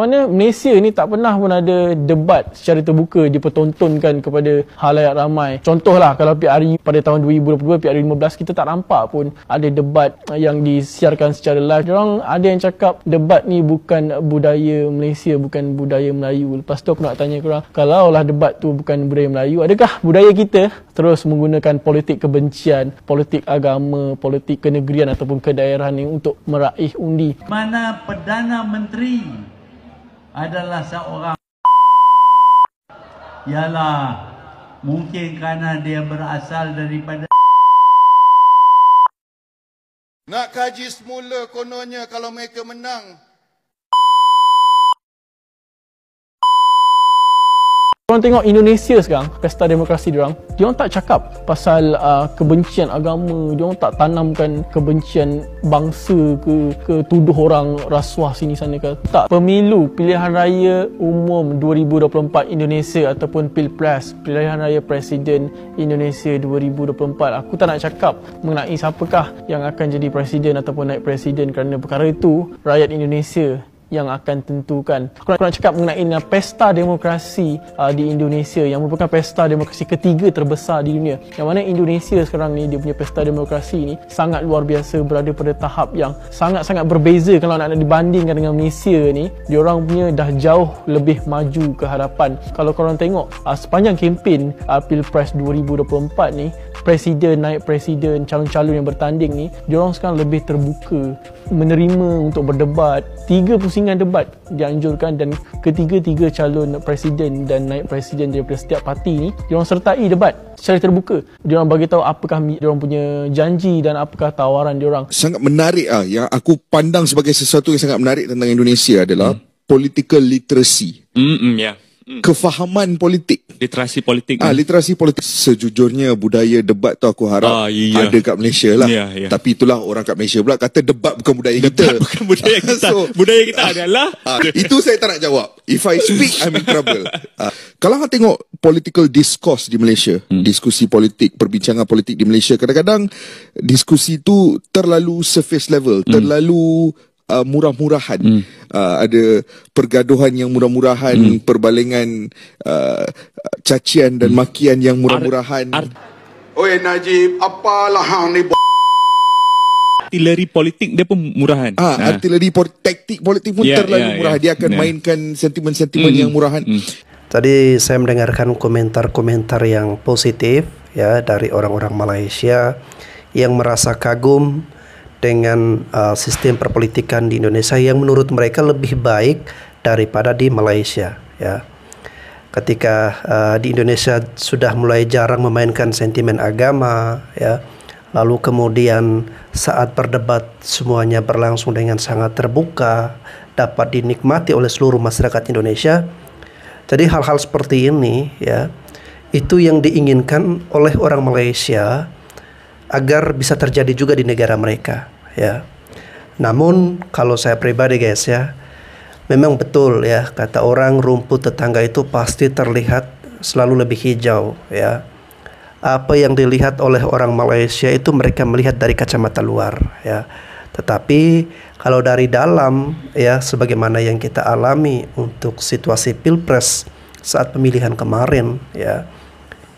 Mana Malaysia ni tak pernah pun ada debat secara terbuka dipertontonkan kepada halayak ramai. Contohlah kalau PRU pada tahun 2022, PRU15, kita tak nampak pun ada debat yang disiarkan secara live. Diorang ada yang cakap debat ni bukan budaya Malaysia, bukan budaya Melayu. Lepas tu aku nak tanya korang, kalau lah debat tu bukan budaya Melayu, adakah budaya kita terus menggunakan politik kebencian, politik agama, politik kenegerian ataupun kedaerahan ni untuk meraih undi? Mana Perdana Menteri adalah seorang, ialah mungkin kerana dia berasal daripada. Nak kaji semula kononnya kalau mereka menang. Korang tengok Indonesia sekarang, pesta demokrasi diorang tak cakap pasal kebencian agama, diorang tak tanamkan kebencian bangsa ke tuduh orang rasuah sini sana ke. Tak. Pemilu pilihan raya umum 2024 Indonesia ataupun Pilpres, pilihan raya Presiden Indonesia 2024, aku tak nak cakap mengenai siapakah yang akan jadi presiden ataupun naik presiden, kerana perkara itu rakyat Indonesia yang akan tentukan. Aku nak cakap mengenai pesta demokrasi di Indonesia yang merupakan pesta demokrasi ketiga terbesar di dunia. Yang mana Indonesia sekarang ni, dia punya pesta demokrasi ni sangat luar biasa, berada pada tahap yang sangat-sangat berbeza. Kalau nak dibandingkan dengan Malaysia ni, diorang punya dah jauh lebih maju ke hadapan. Kalau korang tengok sepanjang kempen Pilpres 2024 ni, presiden, naik presiden, calon-calon yang bertanding ni, diorang sekarang lebih terbuka, menerima untuk berdebat. 3 pusingan debat dianjurkan dan ketiga-tiga calon presiden dan naik presiden daripada setiap parti ni, diorang sertai debat secara terbuka. Diorang bagi tahu apakah diorang punya janji dan apakah tawaran diorang. Sangat menarik yang aku pandang sebagai sesuatu yang sangat menarik tentang Indonesia adalah political literacy. Kefahaman politik. Literasi politik. Literasi politik. Sejujurnya budaya debat tu aku harap ada kat Malaysia lah. Tapi itulah orang kat Malaysia pula kata debat bukan budaya kita. Bukan budaya kita. So, budaya kita adalah itu saya tak nak jawab. If I speak, I'm in trouble. Kalau anda tengok political discourse di Malaysia, diskusi politik, perbincangan politik di Malaysia, kadang-kadang diskusi tu terlalu surface level, terlalu murah-murahan. Ada pergaduhan yang murah-murahan, perbalengan cacian dan makian yang murah-murahan. Oi Najib, apalah hang ni artileri politik dia pun murahan. Artileri taktik politik pun terlalu murah. Dia akan mainkan sentimen-sentimen yang murahan. Tadi saya mendengarkan komentar-komentar yang positif dari orang-orang Malaysia yang merasa kagum dengan sistem perpolitikan di Indonesia yang menurut mereka lebih baik daripada di Malaysia. Ketika di Indonesia sudah mulai jarang memainkan sentimen agama, lalu kemudian saat berdebat semuanya berlangsung dengan sangat terbuka, dapat dinikmati oleh seluruh masyarakat Indonesia. Jadi hal-hal seperti ini itu yang diinginkan oleh orang Malaysia agar bisa terjadi juga di negara mereka. Namun kalau saya pribadi guys memang betul kata orang, rumput tetangga itu pasti terlihat selalu lebih hijau. Apa yang dilihat oleh orang Malaysia itu mereka melihat dari kacamata luar. Tetapi kalau dari dalam sebagaimana yang kita alami untuk situasi Pilpres saat pemilihan kemarin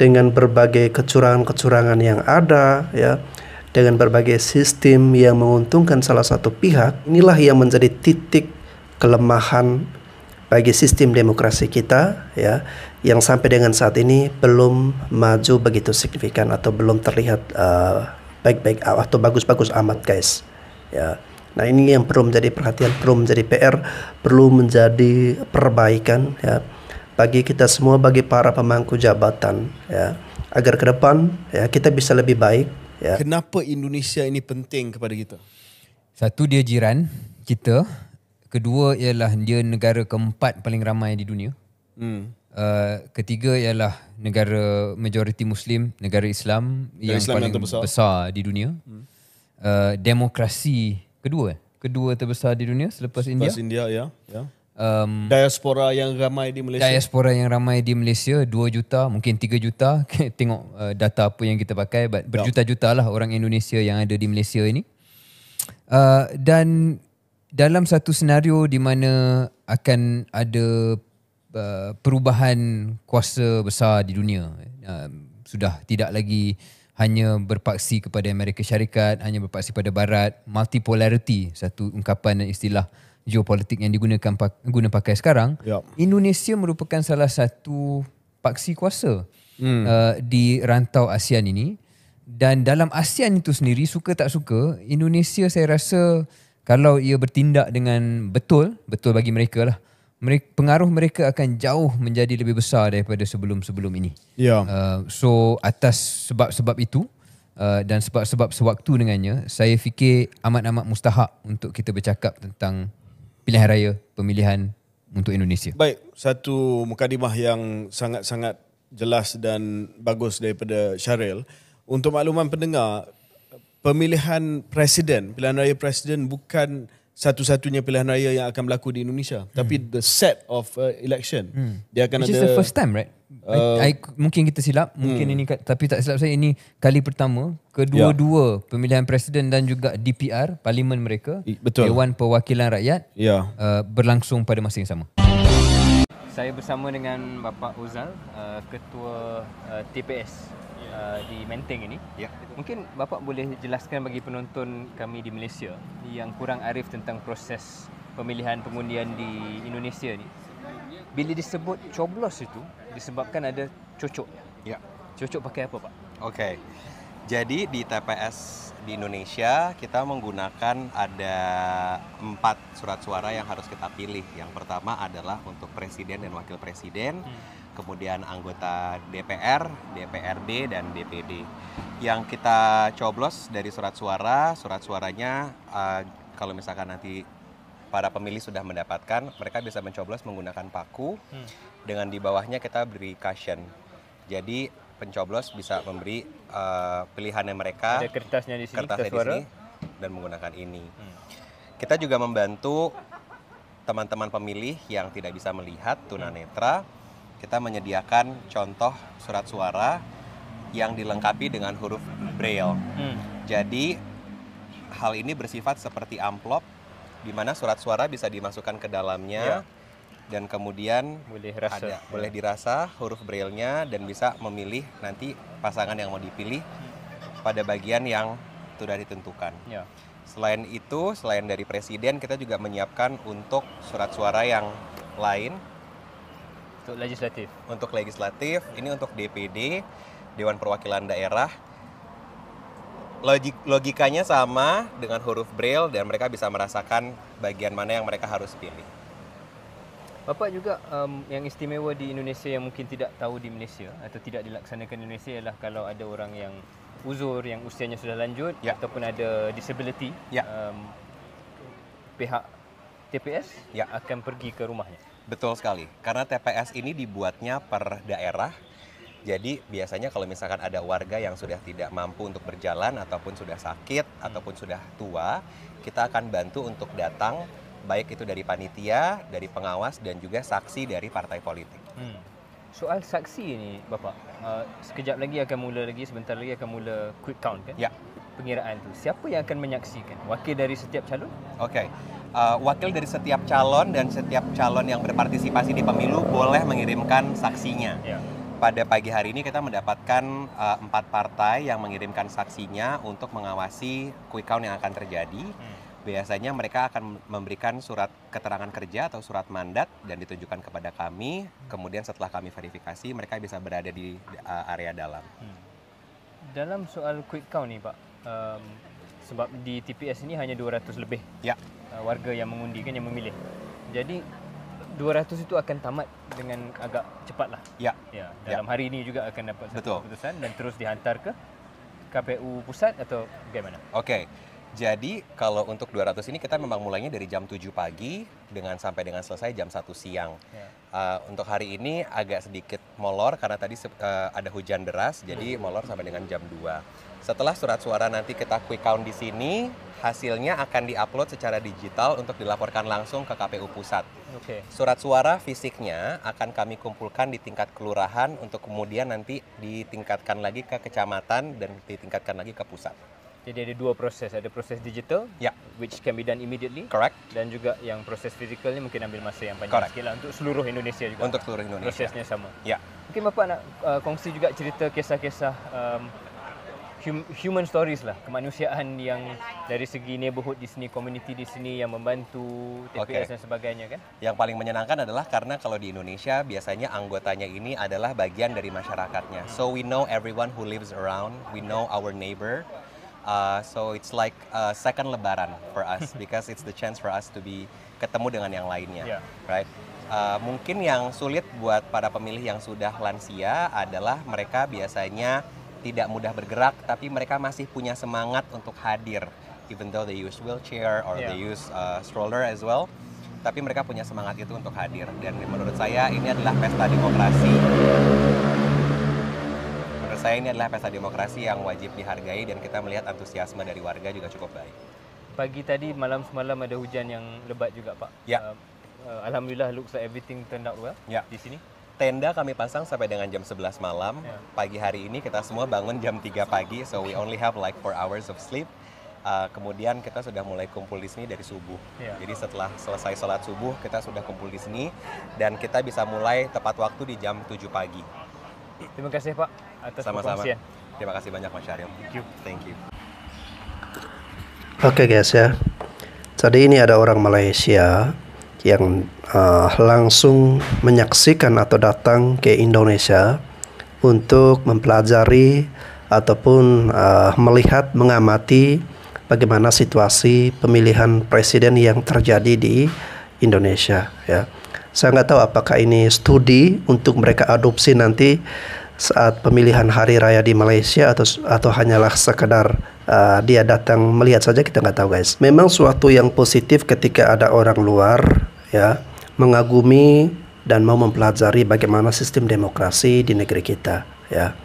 dengan berbagai kecurangan-kecurangan yang ada dengan berbagai sistem yang menguntungkan salah satu pihak, inilah yang menjadi titik kelemahan bagi sistem demokrasi kita yang sampai dengan saat ini belum maju begitu signifikan atau belum terlihat baik-baik atau bagus-bagus amat guys. Nah ini yang perlu menjadi perhatian, perlu menjadi PR, perlu menjadi perbaikan bagi kita semua, bagi para pemangku jabatan agar ke depan kita bisa lebih baik. Kenapa Indonesia ini penting kepada kita? Satu, dia jiran kita. Kedua ialah dia negara keempat paling ramai di dunia. Ketiga ialah negara majoriti Muslim, negara Islam yang paling besar di dunia. Demokrasi kedua terbesar di dunia selepas India. Selepas India diaspora yang ramai di Malaysia. Diaspora yang ramai di Malaysia 2 juta, mungkin 3 juta. Tengok data apa yang kita pakai. Berjuta-juta lah orang Indonesia yang ada di Malaysia ini. Dan dalam satu senario di mana akan ada perubahan kuasa besar di dunia, sudah tidak lagi hanya berpaksi kepada Amerika Syarikat, hanya berpaksi pada Barat, multipolarity, satu ungkapan dan istilah geopolitik yang guna pakai sekarang. Indonesia merupakan salah satu paksi kuasa di rantau ASEAN ini. Dan dalam ASEAN itu sendiri, suka tak suka, Indonesia saya rasa kalau ia bertindak dengan betul bagi mereka lah, pengaruh mereka akan jauh menjadi lebih besar daripada sebelum-sebelum ini. So atas sebab-sebab itu dan sebab-sebab sewaktu dengannya, saya fikir amat-amat mustahak untuk kita bercakap tentang pilihan raya pemilihan untuk Indonesia. Baik, satu mukadimah yang sangat-sangat jelas dan bagus daripada Syaril. Untuk makluman pendengar, pilihan raya presiden bukan satu-satunya pilihan raya yang akan berlaku di Indonesia, tapi the set of election. Dia akan Which ada. is the first time, right? Mungkin kita silap, mungkin ini, tapi tak silap saya ini kali pertama kedua-dua pemilihan presiden dan juga DPR, parlimen mereka, betul. Dewan Perwakilan Rakyat, berlangsung pada masa yang sama. Saya bersama dengan Bapak Uzal, Ketua TPS di Menteng ini. Mungkin Bapak boleh jelaskan bagi penonton kami di Malaysia yang kurang arif tentang proses pemilihan pengundian di Indonesia ni. Bila disebut coblos itu disebabkan ada cocok. Cocok pakai apa, Pak? Okey. Jadi di TPS di Indonesia kita menggunakan ada 4 surat suara yang harus kita pilih. Yang pertama adalah untuk presiden dan wakil presiden, kemudian anggota DPR, DPRD, dan DPD. Yang kita coblos dari surat suaranya kalau misalkan nanti para pemilih sudah mendapatkan, mereka bisa mencoblos menggunakan paku, dengan di bawahnya kita beri cushion. Jadi pencoblos bisa memberi pilihannya mereka, ada kertasnya di sini, kertasnya di sini, dan menggunakan ini. Kita juga membantu teman-teman pemilih yang tidak bisa melihat, tunanetra. Kita menyediakan contoh surat suara yang dilengkapi dengan huruf Braille. Jadi hal ini bersifat seperti amplop, di mana surat suara bisa dimasukkan ke dalamnya, dan kemudian boleh dirasa huruf Braille-nya dan bisa memilih nanti pasangan yang mau dipilih pada bagian yang sudah ditentukan. Selain itu, selain dari presiden, kita juga menyiapkan untuk surat suara yang lain. Untuk legislatif, ini untuk DPD, Dewan Perwakilan Daerah. Logikanya sama dengan huruf Braille dan mereka bisa merasakan bagian mana yang mereka harus pilih. Bapak juga yang istimewa di Indonesia yang mungkin tidak tahu di Malaysia atau tidak dilaksanakan di Malaysia ialah kalau ada orang yang uzur, yang usianya sudah lanjut ataupun ada disability, pihak TPS akan pergi ke rumahnya. Betul sekali, karena TPS ini dibuatnya per daerah. Jadi biasanya kalau misalkan ada warga yang sudah tidak mampu untuk berjalan ataupun sudah sakit ataupun sudah tua, kita akan bantu untuk datang, baik itu dari panitia, dari pengawas, dan juga saksi dari partai politik. Soal saksi ini, Bapak, sekejap lagi akan mula sebentar lagi akan mula quick count kan? Pengiraan tu. Siapa yang akan menyaksikan? Wakil dari setiap calon? Okey. Wakil dari setiap calon dan setiap calon yang berpartisipasi di pemilu boleh mengirimkan saksinya. Pada pagi hari ini kita mendapatkan 4 partai yang mengirimkan saksinya untuk mengawasi quick count yang akan terjadi. Biasanya mereka akan memberikan surat keterangan kerja atau surat mandat dan ditunjukkan kepada kami. Kemudian setelah kami verifikasi, mereka bisa berada di area dalam. Dalam soal quick count ni, Pak, sebab di TPS ini hanya 200 lebih warga yang mengundi kan, yang memilih. Jadi 200 itu akan tamat dengan agak cepatlah. Dalam hari ini juga akan dapat satu keputusan dan terus dihantar ke KPU pusat atau bagaimana? Okey. Jadi kalau untuk 200 ini kita memang mulainya dari jam 7 pagi sampai dengan selesai jam 1 siang. Untuk hari ini agak sedikit molor karena tadi ada hujan deras, jadi molor sampai dengan jam 2. Setelah surat suara nanti kita quick count di sini, hasilnya akan diupload secara digital untuk dilaporkan langsung ke KPU pusat. Surat suara fisiknya akan kami kumpulkan di tingkat kelurahan untuk kemudian nanti ditingkatkan lagi ke kecamatan dan ditingkatkan lagi ke pusat. Jadi ada dua proses, ada proses digital, which can be done immediately. Correct. Dan juga yang proses physical ni mungkin ambil masa yang panjang Correct. sikit lah untuk seluruh Indonesia juga. Untuk seluruh Indonesia. Prosesnya sama. Ya. Mungkin Bapak nak kongsi juga cerita kisah-kisah human stories lah, kemanusiaan yang dari segi neighborhood di sini, community di sini yang membantu TPS dan sebagainya kan? Yang paling menyenangkan adalah karena kalau di Indonesia biasanya anggotanya ini adalah bagian dari masyarakatnya. So we know everyone who lives around, we know our neighbor. So it's like second lebaran for us because it's the chance for us to be ketemu dengan yang lainnya, right? Mungkin yang sulit buat para pemilih yang sudah lansia adalah mereka biasanya tidak mudah bergerak, tapi mereka masih punya semangat untuk hadir, even though they use wheelchair or they use stroller as well. Tapi mereka punya semangat itu untuk hadir, dan menurut saya ini adalah pesta demokrasi. Menurut saya ini adalah pesta demokrasi yang wajib dihargai, dan kita melihat antusiasme dari warga juga cukup baik. Pagi tadi, malam semalam ada hujan yang lebat juga, Pak. Ya. Alhamdulillah, looks like everything turned out well di sini. Tenda kami pasang sampai dengan jam 11 malam. Pagi hari ini kita semua bangun jam 3 pagi, so we only have like 4 hours of sleep. Kemudian kita sudah mulai kumpul di sini dari subuh. Jadi setelah selesai sholat subuh, kita sudah kumpul di sini dan kita bisa mulai tepat waktu di jam 7 pagi. Terima kasih Pak atas perkongsian. Terima kasih banyak Mas Syahril. Thank you. Oke guys ya. Jadi ini ada orang Malaysia yang langsung menyaksikan atau datang ke Indonesia untuk mempelajari ataupun melihat, mengamati bagaimana situasi pemilihan presiden yang terjadi di Indonesia ya. Saya nggak tahu apakah ini studi untuk mereka adopsi nanti saat pemilihan hari raya di Malaysia atau hanyalah sekedar dia datang melihat saja, kita nggak tahu guys. Memang suatu yang positif ketika ada orang luar ya mengagumi dan mau mempelajari bagaimana sistem demokrasi di negeri kita ya.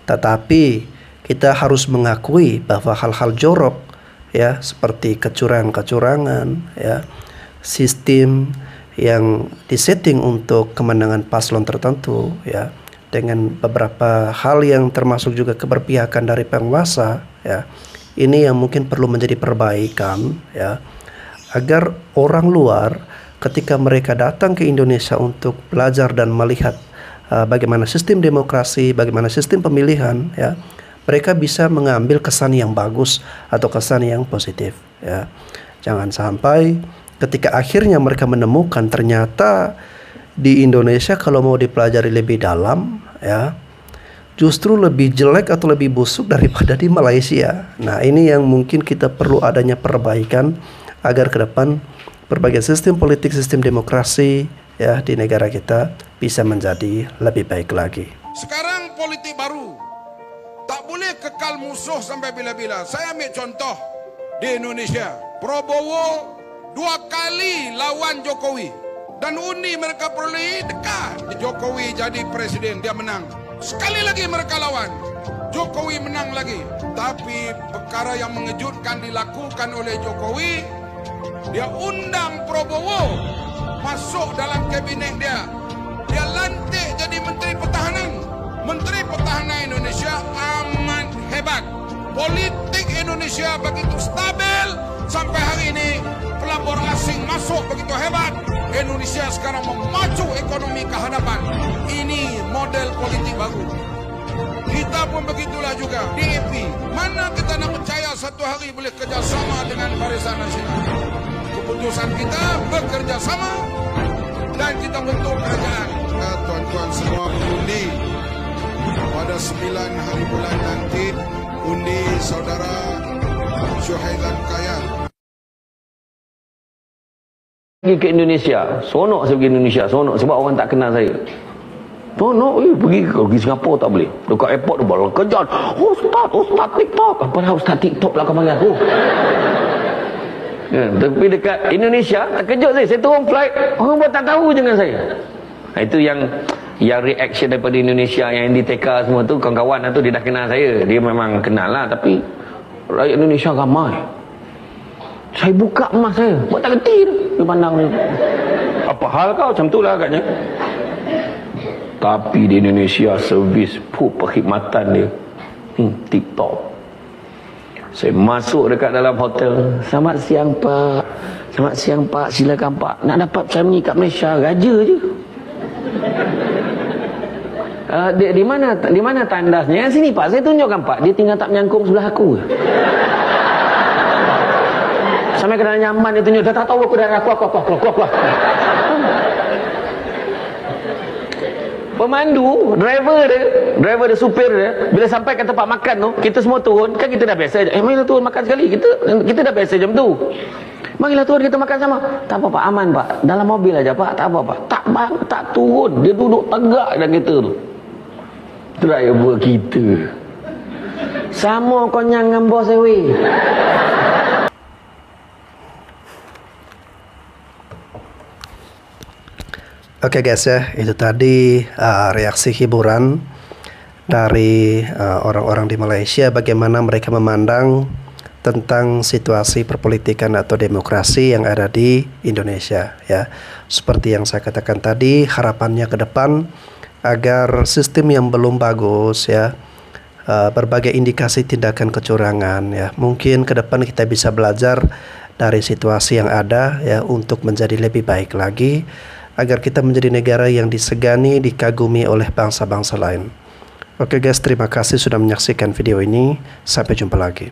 Tetapi kita harus mengakui bahwa hal-hal jorok ya seperti kecurangan ya, sistem yang disetting untuk kemenangan paslon tertentu ya, dengan beberapa hal yang termasuk juga keberpihakan dari penguasa ya. Ini yang mungkin perlu menjadi perbaikan ya, agar orang luar ketika mereka datang ke Indonesia untuk belajar dan melihat bagaimana sistem demokrasi, bagaimana sistem pemilihan ya, mereka bisa mengambil kesan yang bagus atau kesan yang positif ya. Jangan sampai ketika akhirnya mereka menemukan ternyata di Indonesia kalau mau dipelajari lebih dalam ya, justru lebih jelek atau lebih busuk daripada di Malaysia. Nah, ini yang mungkin kita perlu adanya perbaikan agar ke depan berbagai sistem politik, sistem demokrasi ya di negara kita bisa menjadi lebih baik lagi. Sekarang politik baru. Tak boleh kekal musuh sampai bila-bila. Saya ambil contoh di Indonesia. Prabowo 2 kali lawan Jokowi. Dan undi mereka peroleh dekat. Jokowi jadi presiden, dia menang. Sekali lagi mereka lawan, Jokowi menang lagi. Tapi perkara yang mengejutkan dilakukan oleh Jokowi, dia undang Prabowo masuk dalam kabinet dia. Dia lantik jadi Menteri Pertahanan. Menteri Pertahanan Indonesia amat hebat. Politik Indonesia begitu stabil sampai hari ini. Pelabur asing masuk begitu hebat. Indonesia sekarang memacu ekonomi ke hadapan. Ini model politik baru. Kita pun begitulah juga. DAP, mana kita nak percaya satu hari boleh kerjasama dengan Barisan Nasional. Keputusan kita bekerja sama dan kita bentuk kerajaan. Tuan-tuan semua undi pada 9 hari bulan nanti, undi saudara Syuhaidan Kaya. Pergi ke Indonesia, sonok saya pergi Indonesia, sonok sebab orang tak kenal saya. Sonok, pergi Singapura tak boleh. Dekat airport tu baru kejar. Ustaz TikTok. Apa Ustaz TikTok lah kau panggil aku. Ya, tapi dekat Indonesia terkejut saya turun flight, orang pun tak tahu dengan saya. Itu yang reaction daripada Indonesia yang di TK semua tu, kawan-kawan tu dia dah kenal saya. Dia memang kenal lah, tapi rakyat Indonesia ramai. Saya buka emas saya, buat tak kerti dia pandang ni. Apa hal kau? Macam tu lah agaknya. Tapi di Indonesia servis perkhidmatan dia TikTok. Saya masuk dekat dalam hotel. Selamat siang Pak. Selamat siang Pak. Silakan Pak. Nak dapat saya ni kat Malaysia, raja je. Di mana tandasnya? Sini Pak, saya tunjukkan Pak. Dia tinggal tak menyangkung sebelah aku. Sampai kena nyaman dia tunjuk. Dah tak tahu aku dah keluar. Pemandu, driver dia, supir dia, bila sampai ke tempat makan tu, kita semua turun, kan kita dah biasa. Marilah turun makan sekali. Kita dah biasa jam tu. Marilah turun kita makan sama. Tak apa Pak, aman Pak. Dalam mobil aja Pak, tak apa Pak. Tak turun. Dia duduk tegak dalam kereta tu. Driver kita. Sama konyang dengan bos saya weh. Oke guys ya, itu tadi reaksi hiburan dari orang-orang di Malaysia, bagaimana mereka memandang tentang situasi perpolitikan atau demokrasi yang ada di Indonesia ya. Seperti yang saya katakan tadi, harapannya ke depan agar sistem yang belum bagus ya, berbagai indikasi tindakan kecurangan ya, mungkin ke depan kita bisa belajar dari situasi yang ada ya, untuk menjadi lebih baik lagi, agar kita menjadi negara yang disegani, dikagumi oleh bangsa-bangsa lain. Oke guys, terima kasih sudah menyaksikan video ini. Sampai jumpa lagi.